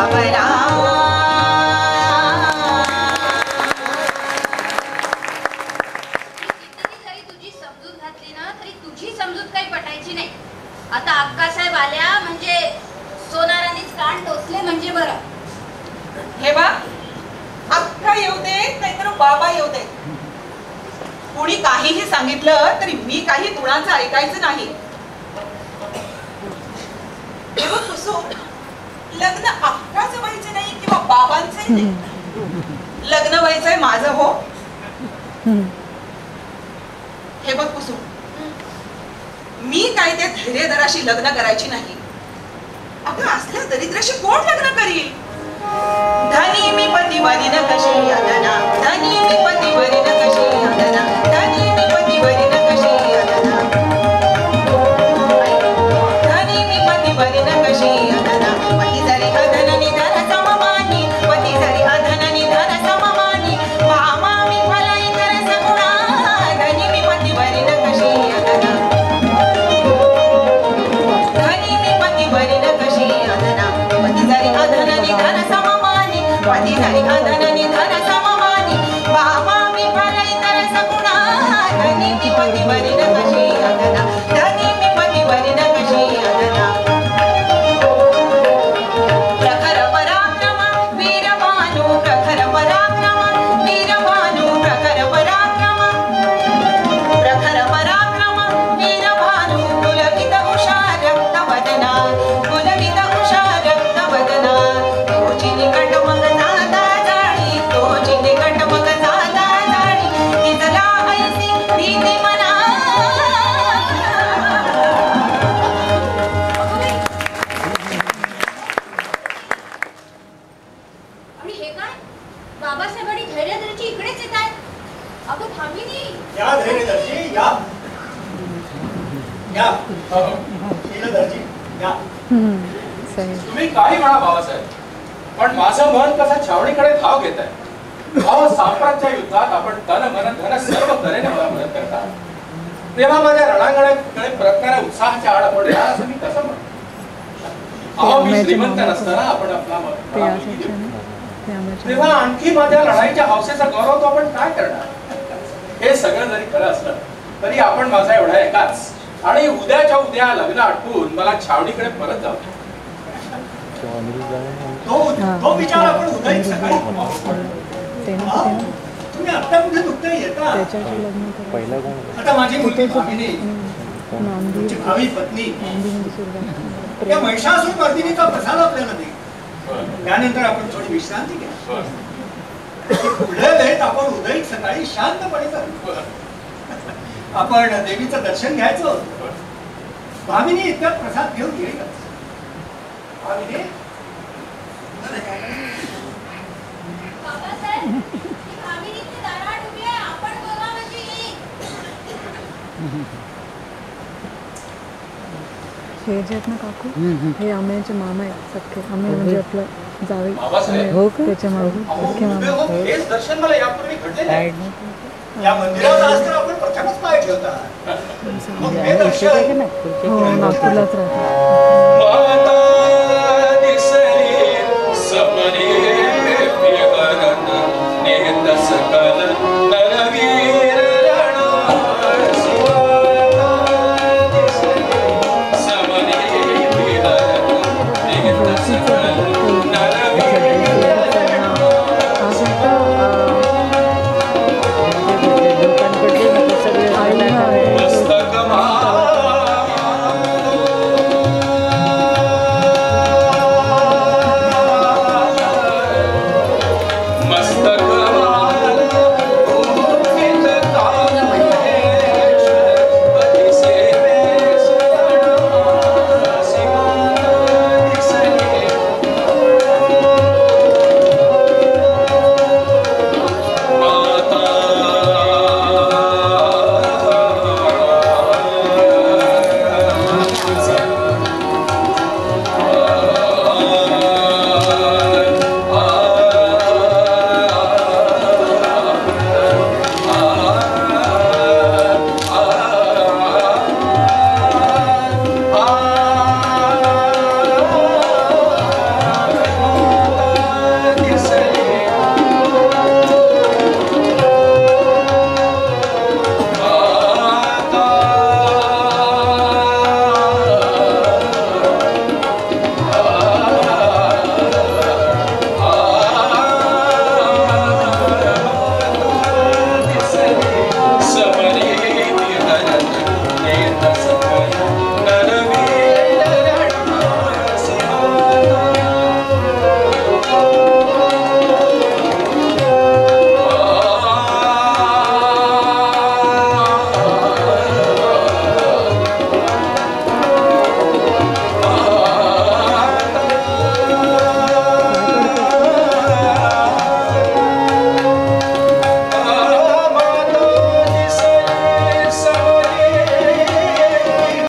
बाबरा तुझी समजूत घातली ना तरी तुझी समजूत काही पटायची नाही. आता अक्कासाहेब आल्या म्हणजे सोनारांनीच कान टोचले म्हणजे बरं. हे बा अक्का येऊ दे नाहीतर बाबा येऊ दे, कोणी काहीही सांगितलं तरी मी काही कुणाचं ऐकायचं नाही. हे बघ कुसुम, लग्न अक्काचं व्हायचं नाही किंवा बाबांचं नाही, लग्न व्हायचंय माझं. हो हे बघ कुसुम, मी काय त्या धैर्यधराशी लग्न करायची नाही. अगं असल्या दरिद्राशी कोण लग्न करील? धनी मी पतिवरी न कशी यातना, धनी मी पतिवरी न कशी यातना, धनी मी पतिवरी न कशी यातना, धनी मी पतिवरी न कशी यातना. पती जरी अधन निधन सममानी, पती जरी अधन निधन सममानी, मामा मी फल इतर सगुणा, धनी मी पतिवरी न कशी यातना, धनी मी पतिवरी न कशी यातना. पती जरी अधन निधन सममानी, पती जरी अधन निधन सममानी, मामा मी फल इतर सगुणा, धनी मी पतिवरी न कशी यातना, धनी मी पतिवरी न कशी यातना. प्रखर पराक्रम वीरभानु, प्रखर पराक्रम वीरभानु, प्रखर पराक्रम, प्रखर पराक्रम वीरभानु, कुलवित उषा रक्तवदना, कुलवित उषा रक्तवदना. तोची निकट मग जाता जाणी, तोची निकट मग जाता जाणी, तिजला ऐसी भीती मना. आणि हे काय बाबासाहेब आणि धैर्यधरची इकडेच येत आहेत. अगं भामिनी, या धैर्यधरजी या, या शीलधरजी या. तुम्ही काही म्हणा बाबासाहेब, पण माझं मन कसं छावणीकडे धाव घेत आहे. अहो साम्राज्य युद्धात आपण तन मन धन सर्व तऱ्हेने मला मदत करता, तेव्हा माझ्या रणांगणाकडे परतणाऱ्या उत्साहाच्या आड पडल्या असं मी कसं म्हणतो. अहो मी श्रीमंत नसताना आपण आपला तेव्हा आणखी माझ्या लढाईच्या हौसेचा गौरव तो आपण काय करणार. हे सगळं जरी खरं असलं तरी आपण माझा एवढा एकाच आणि उद्याच्या उद्या लग्न आटपून मला छावणीकडे परत जाऊ. तो विचार आपण उद्या सकाळी तुम्ही आता कुठे दुखता येता. आता माझी मुलगी भामिनी, तुमची भावी पत्नी या महिषासूर मर्दिनीचा प्रसाद आपल्याला देईल. त्यानंतर आपण थोडी विश्रांती घ्या. पुढल्या वेळेत आपण उदयिक सकाळी शांतपणे करू. आपण देवीचं दर्शन घ्यायचं. भामिनी इतक्यात प्रसाद घेऊन येईल. भामिनी बाबासाहेब, ही भामिनीची दारात उभी आहे, आपण बघा म्हणजे येईल. हे जे आहेत ना काकू, हे आम्याचे मामा आहेत सख्खे. आम्ही म्हणजे आपलं जावे हो त्याच्या मागे हेच दर्शन मला यापूर्वी घडलेलं आहे. या मंदिरात आज तर आपण प्रथमच पाय ठेवता. मग हे दर्शन नागपूरलाच राहतो.